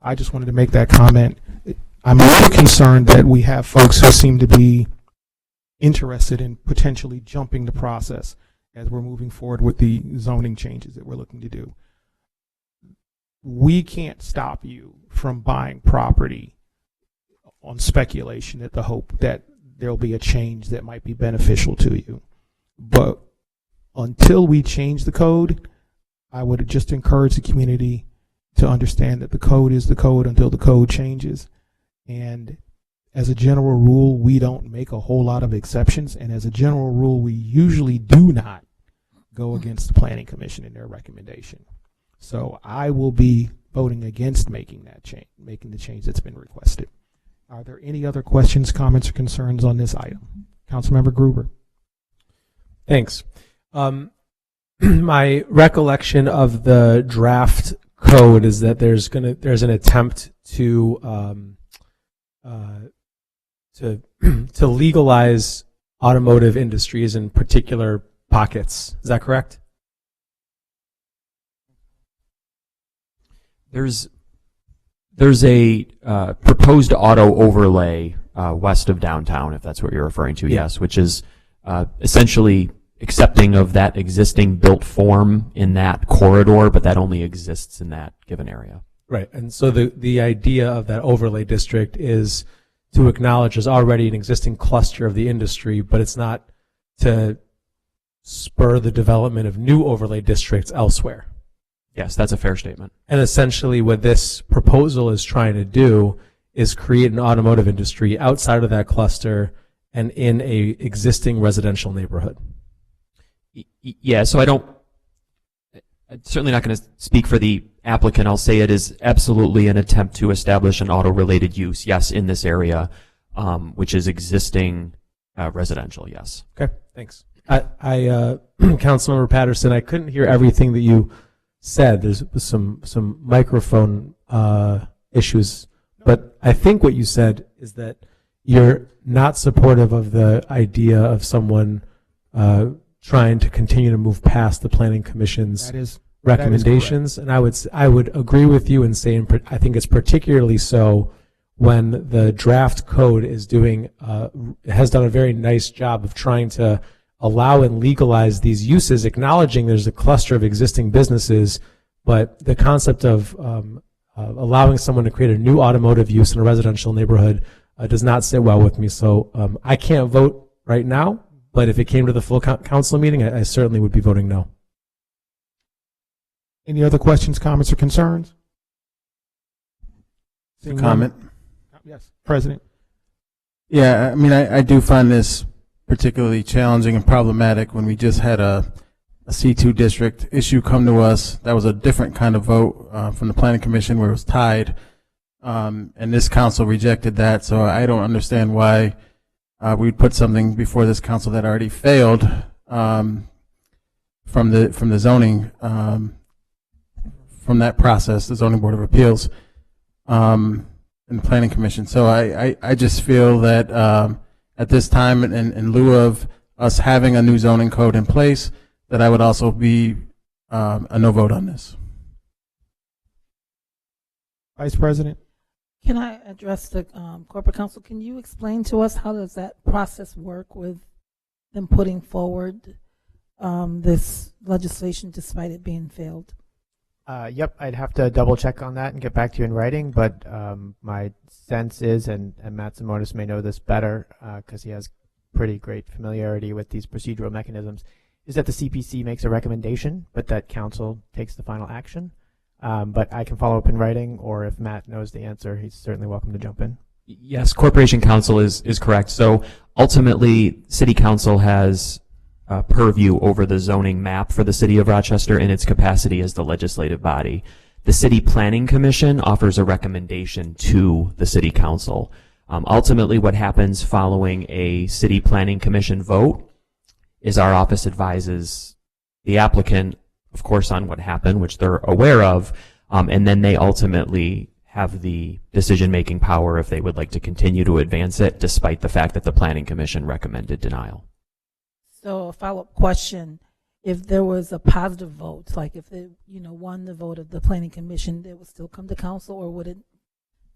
I just wanted to make that comment. I'm more concerned that we have folks who seem to be interested in potentially jumping the process as we're moving forward with the zoning changes that we're looking to do. We can't stop you from buying property on speculation at the hope that there'll be a change that might be beneficial to you. But until we change the code, I would just encourage the community to understand that the code is the code until the code changes. And as a general rule, we don't make a whole lot of exceptions. And as a general rule, we usually do not go against the Planning Commission in their recommendation. So I will be voting against making that change, making the change that's been requested. Are there any other questions, comments, or concerns on this item? Councilmember Gruber. Thanks. My recollection of the draft code is that there's an attempt to legalize automotive industries in particular pockets. Is that correct? There's a proposed auto overlay west of downtown, if that's what you're referring to, Yeah. yes, which is essentially accepting of that existing built form in that corridor, but that only exists in that given area. Right, and so the idea of that overlay district is to acknowledge there's already an existing cluster of the industry, but it's not to spur the development of new overlay districts elsewhere. Yes, that's a fair statement. And essentially what this proposal is trying to do is create an automotive industry outside of that cluster and in a existing residential neighborhood. Yeah, so I'm certainly not going to speak for the applicant. I'll say it is absolutely an attempt to establish an auto-related use, yes, in this area, which is existing residential, yes. Okay, thanks. Councilmember Patterson, I couldn't hear everything that you said. There's some microphone issues, but I think what you said is that you're not supportive of the idea of someone trying to continue to move past the Planning Commission's recommendations, and I would agree with you in saying I think it's particularly so when the draft code is has done a very nice job of trying to allow and legalize these uses, acknowledging there's a cluster of existing businesses, but the concept of allowing someone to create a new automotive use in a residential neighborhood does not sit well with me. So I can't vote right now, but if it came to the full council meeting, I certainly would be voting no. Any other questions, comments, or concerns? Comment? Yes, President. Yeah, I mean, I do find this particularly challenging and problematic when we just had a C2 district issue come to us. That was a different kind of vote from the Planning Commission where it was tied, and this council rejected that. So I don't understand why we'd put something before this council that already failed from the zoning from that process, the Zoning Board of Appeals and the Planning Commission. So I just feel that at this time, in lieu of us having a new zoning code in place, that I would also be a no vote on this. Vice President. Can I address the corporate counsel? Can you explain to us how does that process work with them putting forward this legislation despite it being failed? Yep, I'd have to double check on that and get back to you in writing, but my sense is, and Matt Simonis may know this better because he has pretty great familiarity with these procedural mechanisms, is that the CPC makes a recommendation, but that council takes the final action. But I can follow up in writing, or if Matt knows the answer, he's certainly welcome to jump in. Yes, Corporation Council is correct. So ultimately, City Council has purview over the zoning map for the City of Rochester in its capacity as the legislative body. The City Planning Commission offers a recommendation to the City Council. Ultimately, what happens following a City Planning Commission vote is our office advises the applicant, of course, on what happened, which they're aware of, and then they ultimately have the decision-making power if they would like to continue to advance it, despite the fact that the Planning Commission recommended denial. So a follow-up question, if there was a positive vote, like if they won the vote of the Planning Commission, they would still come to council, or would it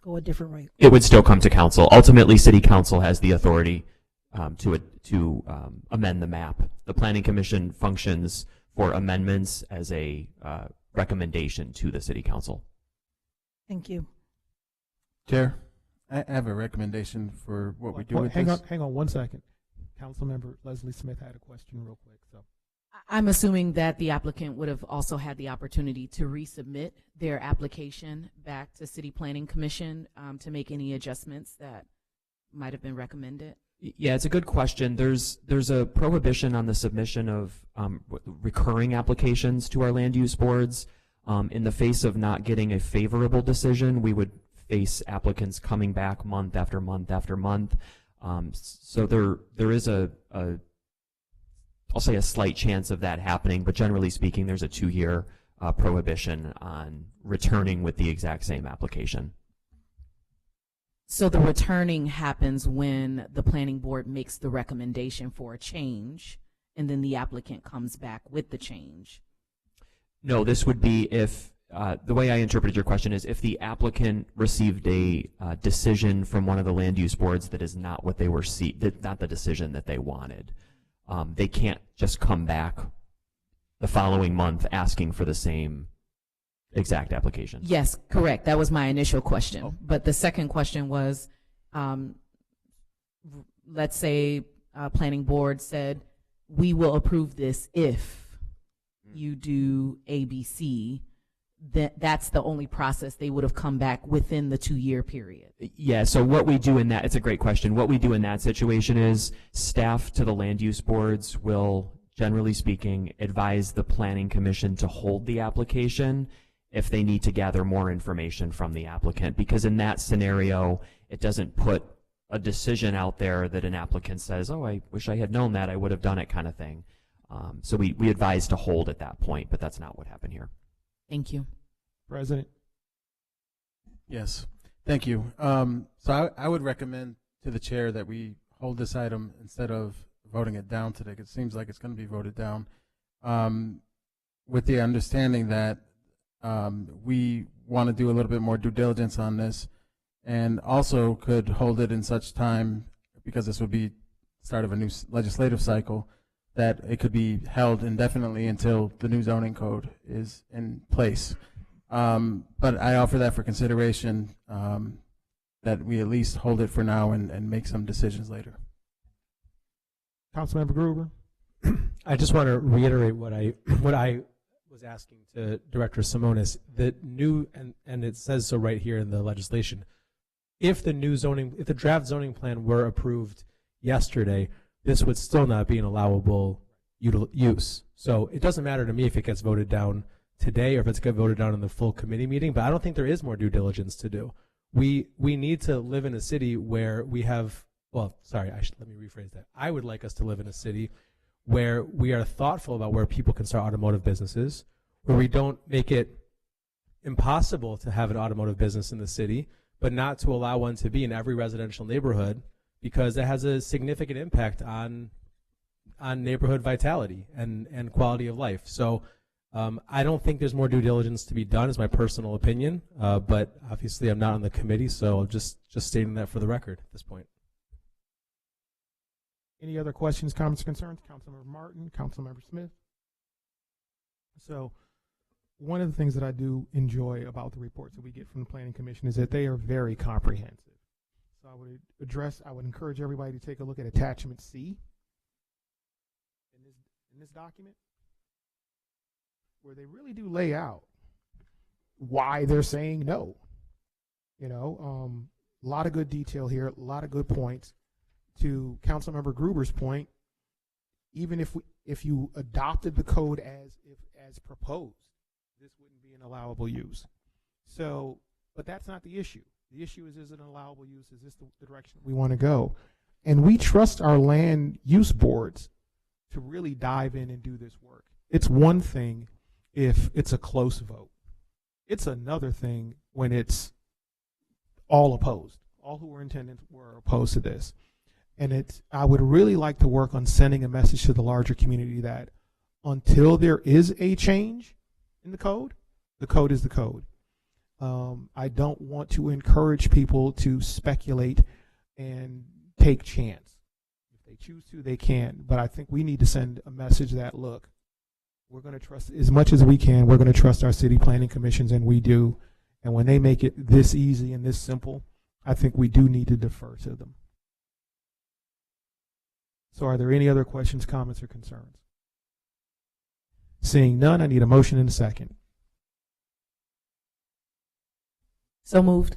go a different route? It would still come to council. Ultimately, city council has the authority to amend the map. The planning commission functions for amendments as a recommendation to the city council. Thank you. Chair, I have a recommendation for what we do with this. Hang on 1 second. Councilmember Leslie Smith had a question real quick. So I'm assuming that the applicant would have also had the opportunity to resubmit their application back to City Planning Commission to make any adjustments that might have been recommended. Yeah, it's a good question. There's a prohibition on the submission of recurring applications to our land use boards. In the face of not getting a favorable decision, we would face applicants coming back month after month after month. So there is I'll say a slight chance of that happening, but generally speaking, there's a 2-year prohibition on returning with the exact same application. So the returning happens when the planning board makes the recommendation for a change, and then the applicant comes back with the change. No, this would be if, the way I interpreted your question is if the applicant received a decision from one of the land use boards that is not what they were not the decision that they wanted. They can't just come back the following month asking for the same exact application. Yes, correct. That was my initial question. Oh. But the second question was, let's say planning board said, we will approve this if you do ABC. That's the only process they would have come back within the 2-year period. Yeah, so what we do in that, it's a great question. What we do in that situation is staff to the land use boards will, generally speaking, advise the planning commission to hold the application if they need to gather more information from the applicant, because in that scenario, it doesn't put a decision out there that an applicant says, oh, I wish I had known that, I would have done it kind of thing. So we advise to hold at that point, but that's not what happened here. Thank you. President. Yes, thank you. So I would recommend to the chair that we hold this item instead of voting it down today. It seems like it's going to be voted down, with the understanding that we want to do a little bit more due diligence on this, and also could hold it in such time, because this would be start of a new legislative cycle, that it could be held indefinitely until the new zoning code is in place. But I offer that for consideration, that we at least hold it for now and make some decisions later. Councilmember Gruber. I just want to reiterate what I was asking to Director Simonis. The new, and it says so right here in the legislation, if the draft zoning plan were approved yesterday, this would still not be an allowable use. So it doesn't matter to me if it gets voted down today or if it's voted down in the full committee meeting, but I don't think there is more due diligence to do. We need to live in a city where we have, well, sorry, let me rephrase that. I would like us to live in a city where we are thoughtful about where people can start automotive businesses, where we don't make it impossible to have an automotive business in the city, but not to allow one to be in every residential neighborhood, because it has a significant impact on neighborhood vitality and quality of life. So I don't think there's more due diligence to be done, is my personal opinion, but obviously I'm not on the committee, so I'm just stating that for the record at this point. Any other questions, comments, concerns? Councilmember Martin, Councilmember Smith. So one of the things that I do enjoy about the reports that we get from the Planning Commission is that they are very comprehensive. So I would encourage everybody to take a look at attachment C in this document, where they really do lay out why they're saying no. You know, a lot of good detail here, a lot of good points. To Councilmember Gruber's point, even if you adopted the code as proposed, this wouldn't be an allowable use. So, but that's not the issue. The issue is it an allowable use? Is this the direction we want to go? And we trust our land use boards to really dive in and do this work. It's one thing if it's a close vote. It's another thing when it's all opposed. All who were intended were opposed to this. And I would really like to work on sending a message to the larger community that until there is a change in the code is the code. I don't want to encourage people to speculate and take chance. If they choose to, they can. But I think we need to send a message that, look, we're going to trust as much as we can. We're going to trust our city planning commissions, and we do. And when they make it this easy and this simple, I think we do need to defer to them. So are there any other questions, comments, or concerns? Seeing none, I need a motion and a second. So moved.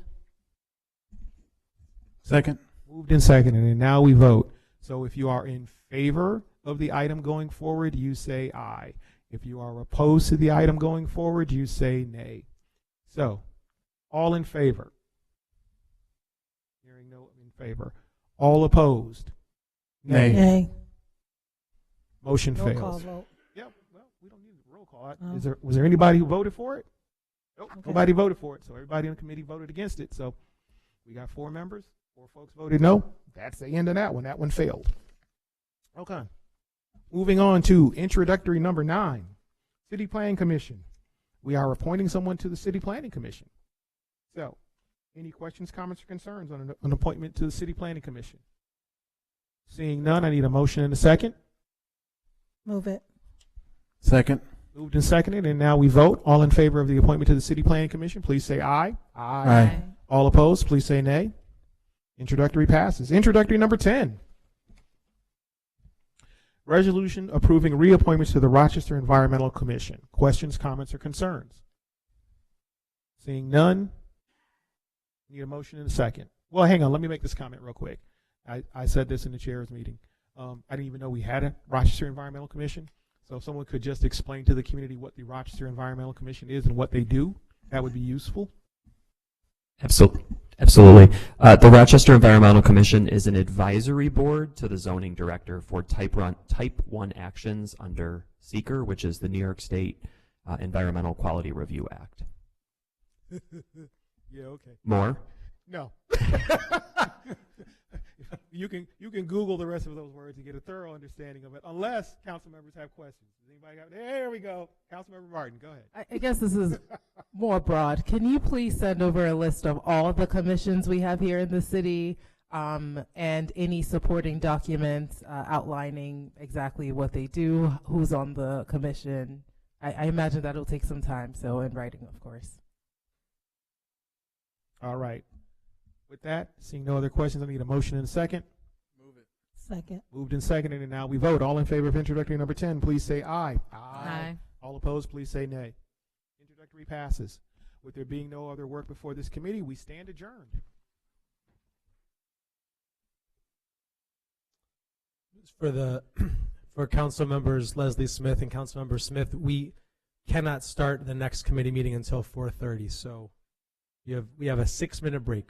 Second. Moved and seconded, and now we vote. So if you are in favor of the item going forward, you say aye. If you are opposed to the item going forward, you say nay. So, all in favor? Hearing no in favor. All opposed? Nay. Nay. Motion Roll call fails. vote. Yeah, well, we don't need a roll call. Was there anybody who voted for it? Nope, Okay. nobody voted for it. So everybody in the committee voted against it. So we got 4 members. 4 folks voted no. That's the end of that one. That one failed. Okay. Moving on to introductory number 9, City Planning Commission. We are appointing someone to the City Planning Commission. So, any questions, comments, or concerns on an appointment to the City Planning Commission? Seeing none, I need a motion and a second. Move it. Second. Moved and seconded, and now we vote. All in favor of the appointment to the City Planning Commission, please say aye. Aye. All opposed, please say nay. Introductory passes. Introductory number 10. Resolution approving reappointments to the Rochester Environmental Commission. Questions, comments, or concerns? Seeing none, need a motion in a second. Well, hang on. Let me make this comment real quick. I said this in the chair's meeting. I didn't even know we had a Rochester Environmental Commission. So if someone could just explain to the community what the Rochester Environmental Commission is and what they do, that would be useful. Absolutely. The Rochester Environmental Commission is an advisory board to the zoning director for type 1 actions under SEEKR, which is the New York State Environmental Quality Review Act. Yeah, okay. More? No. You can Google the rest of those words and get a thorough understanding of it, unless council members have questions. Does anybody have? There we go. Councilmember Martin, go ahead. I guess this is more broad. Can you please send over a list of all the commissions we have here in the city, and any supporting documents outlining exactly what they do, who's on the commission? I imagine that'll take some time, so in writing, of course. All right. With that, seeing no other questions, I need a motion and a second. Move it. Second. Moved and seconded, and now we vote. All in favor of introductory number 10, please say aye. Aye. All opposed, please say nay. Introductory passes. With there being no other work before this committee, we stand adjourned. For council members Leslie Smith and Councilmember Smith, we cannot start the next committee meeting until 4:30. So we have a 6-minute break.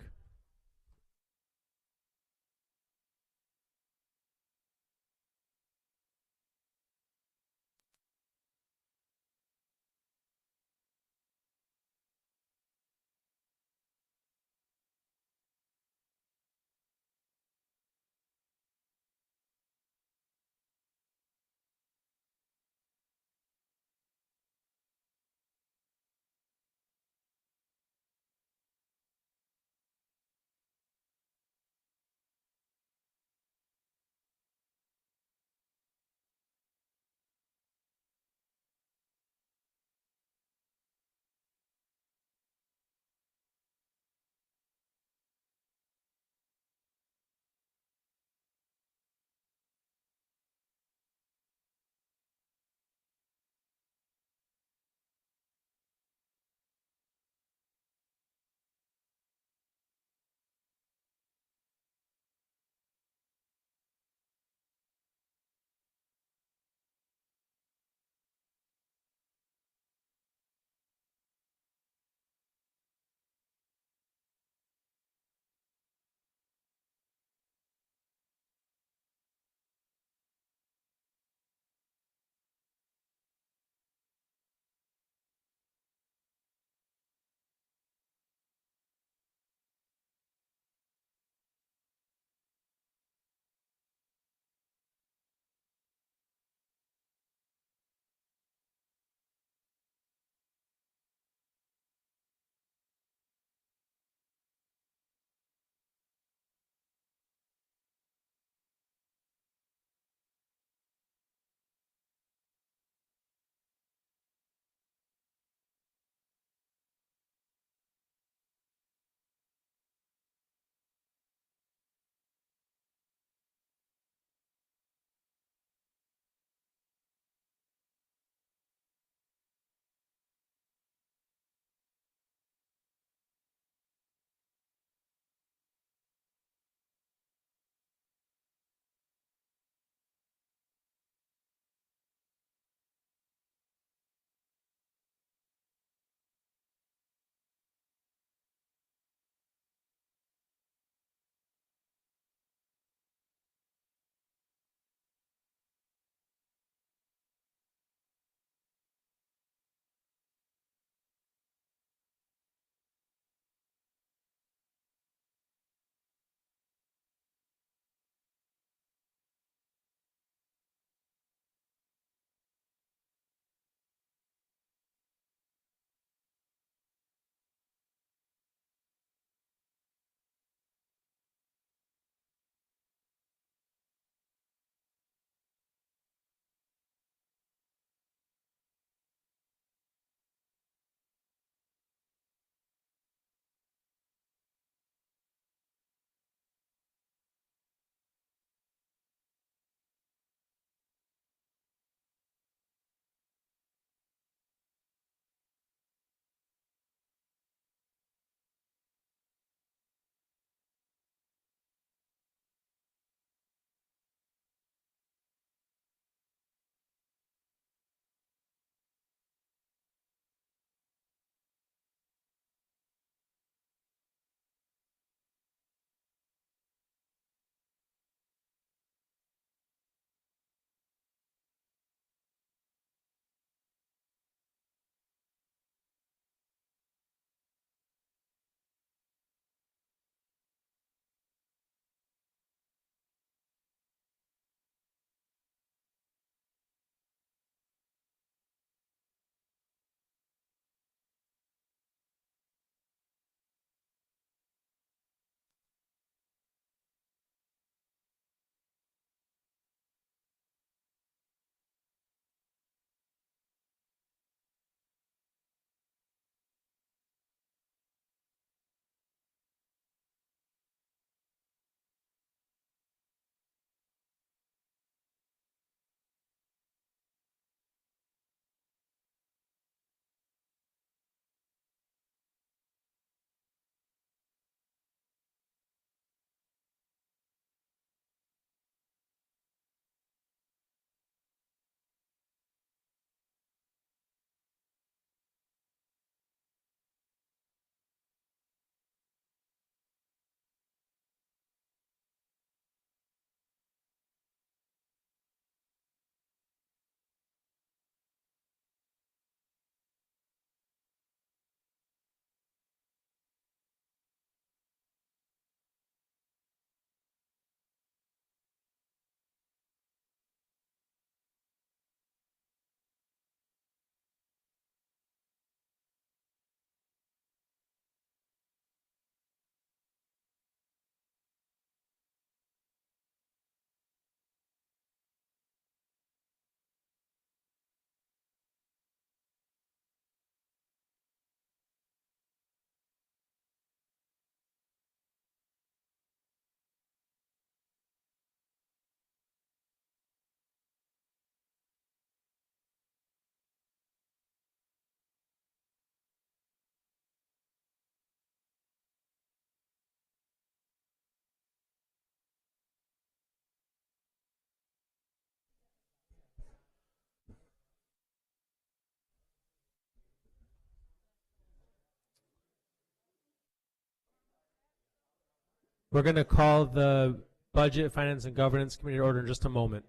We're going to call the Budget, Finance, and Governance Committee to order in just a moment.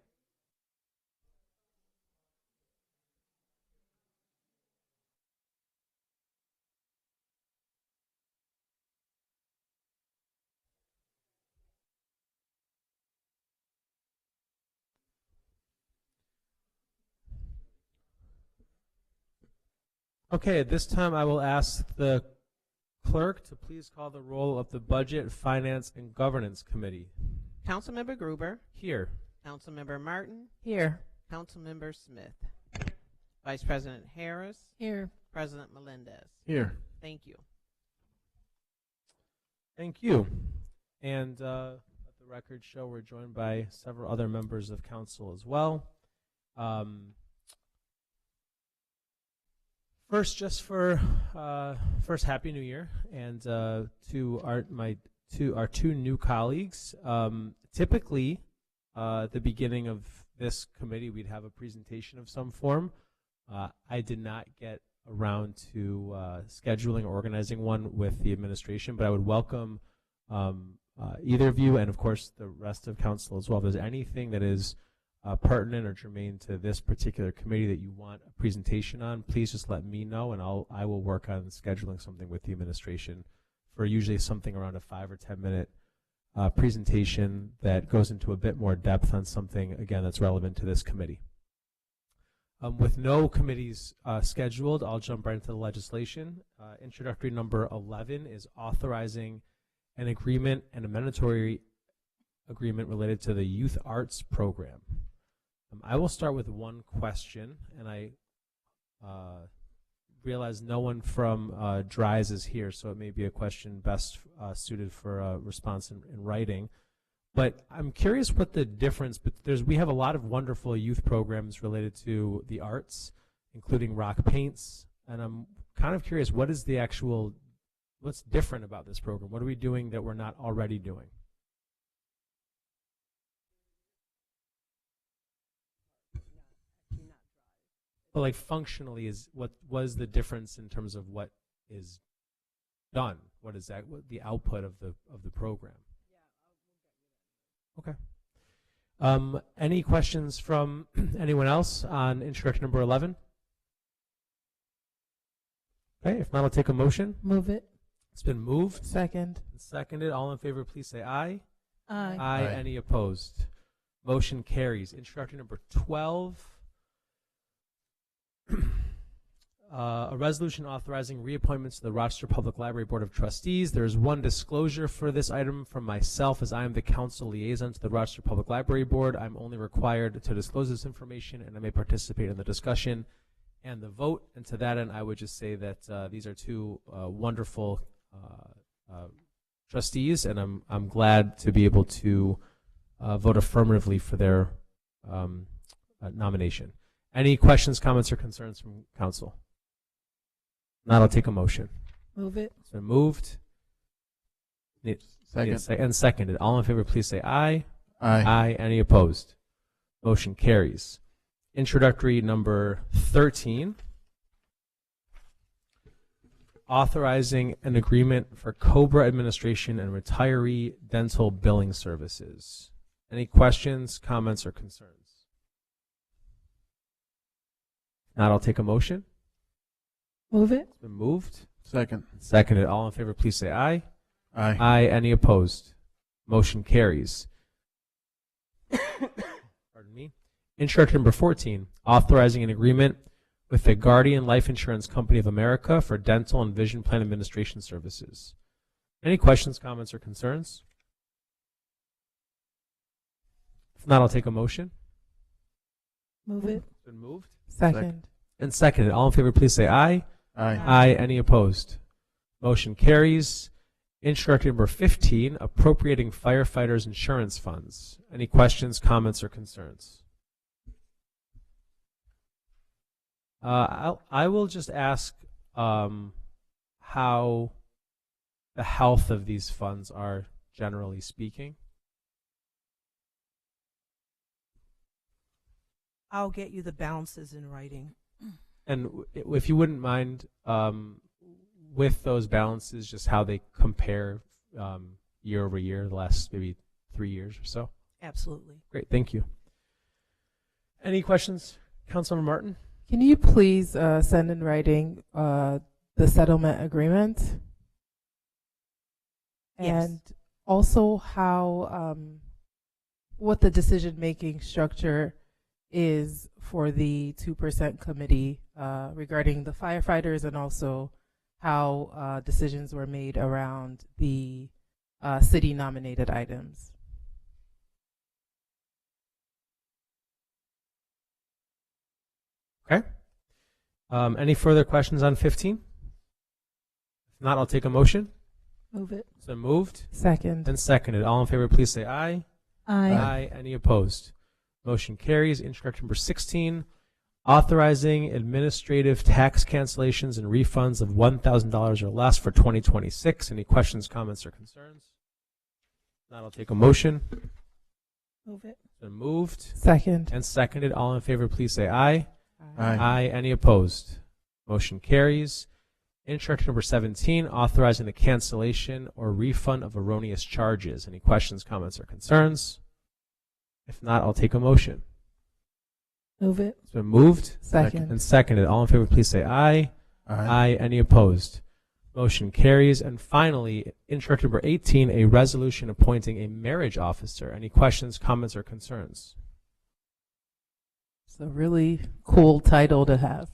Okay, at this time I will ask the clerk to please call the roll of the Budget, Finance, and Governance Committee. Councilmember Gruber, Here. Councilmember Martin, Here. Councilmember Smith, Vice President Harris, Here. President Melendez. Here. Thank you. Thank you. And let the record show we're joined by several other members of council as well. First, just for first, Happy New Year, and to our two new colleagues. Typically, at the beginning of this committee, we'd have a presentation of some form. I did not get around to scheduling or organizing one with the administration, but I would welcome either of you, and of course the rest of council as well. If there's anything that is pertinent or germane to this particular committee that you want a presentation on, please just let me know, and I will work on scheduling something with the administration for usually something around a 5 or 10 minute presentation that goes into a bit more depth on something, again, that's relevant to this committee. With no committees scheduled, I'll jump right into the legislation. Introductory number 11 is authorizing an agreement and a mandatory agreement related to the Youth Arts Program. I will start with one question, and I realize no one from DRISE is here, so it may be a question best suited for a response in writing. But I'm curious what the difference, but we have a lot of wonderful youth programs related to the arts, including rock paints, and I'm kind of curious, what's different about this program? What are we doing that we're not already doing? But like functionally, what was the difference in terms of what is done? What is that? What the output of the program? Okay. Any questions from anyone else on introduction number 11? Okay, if not, I'll take a motion. Move it. It's been moved. Second. And seconded. All in favor, please say aye. Aye. Aye. Any opposed? Motion carries. Introduction number 12. A resolution authorizing reappointments to the Rochester Public Library Board of Trustees. There is one disclosure for this item from myself, as I am the council liaison to the Rochester Public Library Board. I'm only required to disclose this information, and I may participate in the discussion and the vote. And to that end, I would just say that these are two wonderful trustees, and I'm glad to be able to vote affirmatively for their nomination. Any questions, comments, or concerns from council? Not, I'll take a motion. Move it. It's been moved. Second. And seconded. All in favor, please say aye. Aye. Aye. Any opposed? Motion carries. Introductory number 13. Authorizing an agreement for COBRA administration and retiree dental billing services. Any questions, comments, or concerns? Not, I'll take a motion. Move it. It's been moved. Second. Seconded. All in favor, please say aye. Aye. Aye. Any opposed? Motion carries. Pardon me. Introduction number 14, authorizing an agreement with the Guardian Life Insurance Company of America for dental and vision plan administration services. Any questions, comments, or concerns? If not, I'll take a motion. Move it. It's been moved. Second. And seconded. All in favor, please say aye. Aye. Aye. Any opposed? Motion carries. Introductory number 15, appropriating firefighters' insurance funds. Any questions, comments, or concerns? I will just ask how the health of these funds are, generally speaking. I'll get you the balances in writing. And if you wouldn't mind, with those balances, just how they compare year over year, the last maybe 3 years or so? Absolutely. Great, thank you. Any questions, Councilmember Martin? Can you please send in writing the settlement agreement? Yes. And also how, what the decision-making structure is for the 2% committee regarding the firefighters, and also how decisions were made around the city-nominated items. Okay. Any further questions on 15? If not, I'll take a motion. Move it. So moved Second. and seconded. All in favor, please say aye. Aye. Any opposed? Motion carries. Instruction number 16, authorizing administrative tax cancellations and refunds of $1,000 or less for 2026. Any questions, comments, or concerns? If not, I'll take a motion. Move it. So moved Second. and seconded. All in favor, please say aye. Aye. Any opposed? Motion carries. Instruction number 17, authorizing the cancellation or refund of erroneous charges. Any questions, comments, or concerns? If not, I'll take a motion. Move it. It's been moved Second. and seconded. All in favor, please say aye. Any opposed? Motion carries. And finally, instruction number 18, a resolution appointing a marriage officer. Any questions, comments, or concerns? It's a really cool title to have.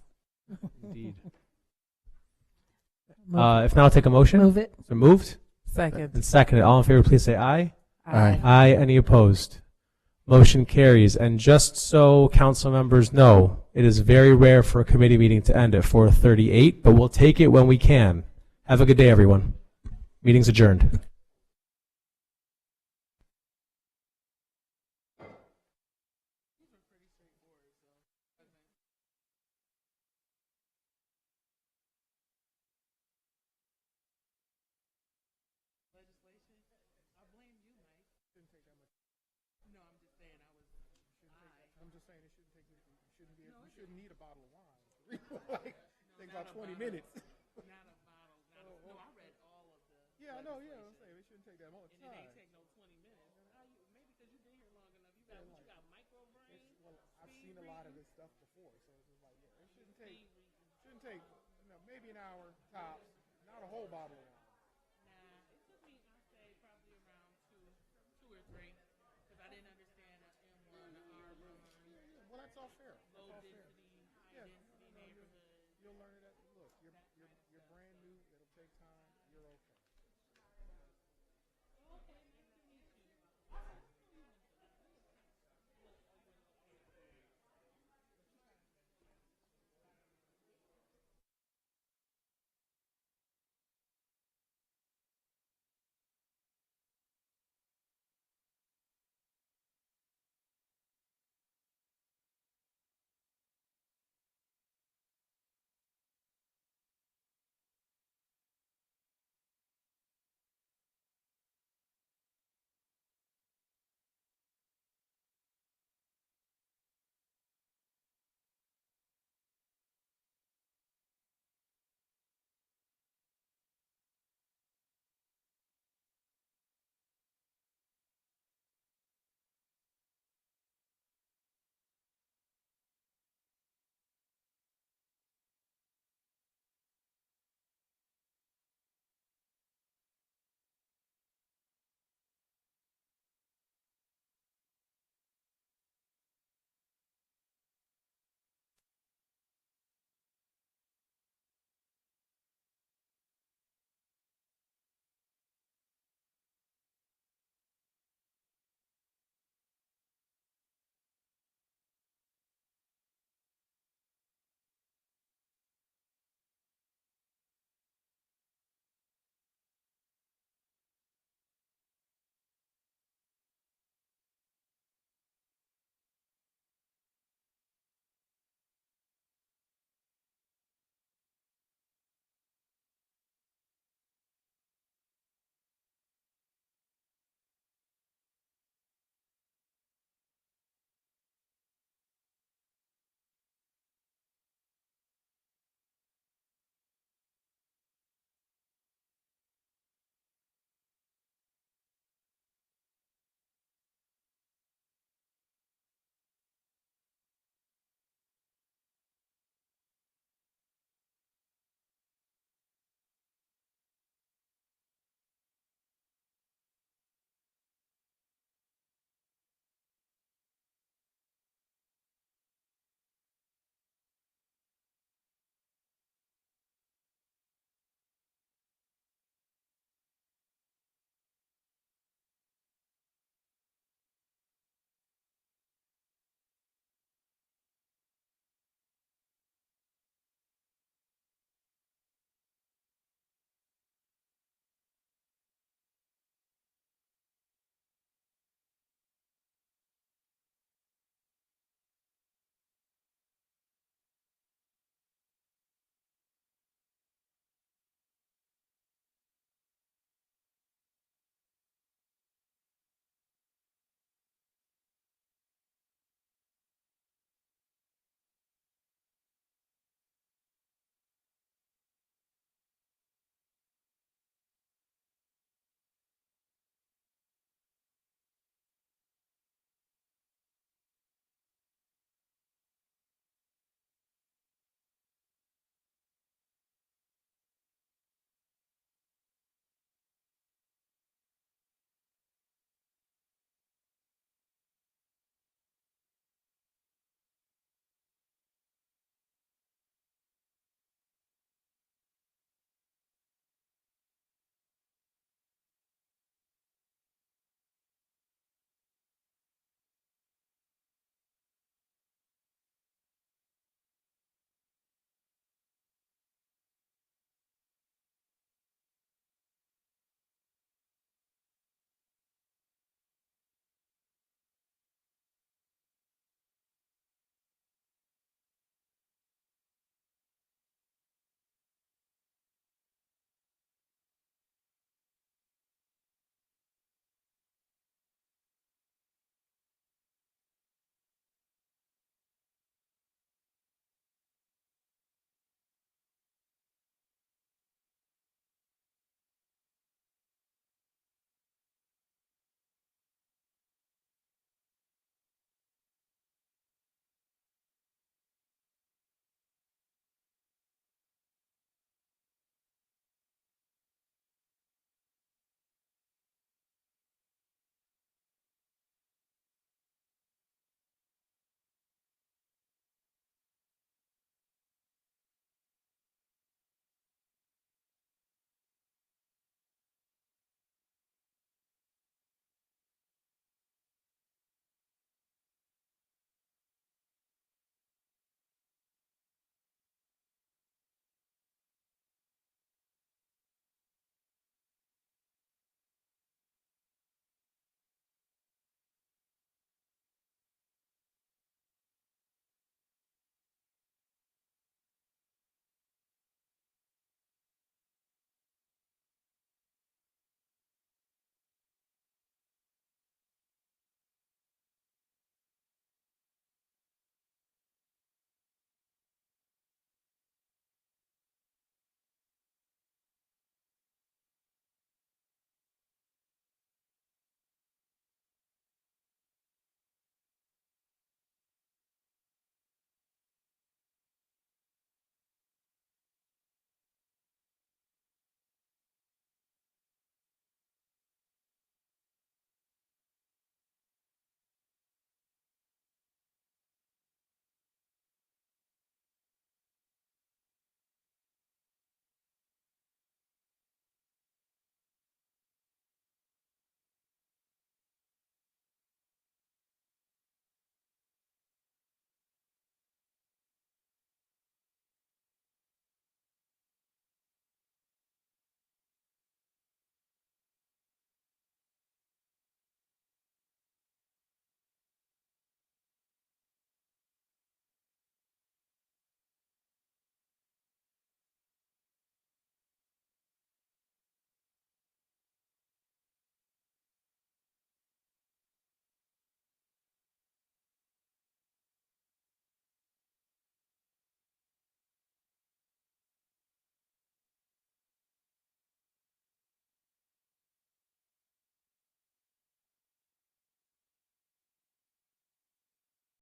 Indeed. Move, If not, I'll take a motion. move it. So moved Second. and seconded. All in favor, please say aye. Aye. Any opposed? Motion carries. And just so council members know, it is very rare for a committee meeting to end at 4:38, but we'll take it when we can. Have a good day, everyone. Meeting's adjourned. Shouldn't need a bottle of wine. Like, take about 20 minutes. Not a bottle. No, I read all of the. Yeah, I know. Yeah, I'm saying it shouldn't take that much time. And it ain't take no 20 minutes. Maybe because you've been here long enough. You got micro brain. Well, I've seen a lot of this stuff before, so it's just like, yeah, it shouldn't take maybe an hour tops. Not a whole bottle of wine. Nah, it took me, I say, probably around two or three, because I didn't understand the M1, the R1. Yeah, well, that's all fair.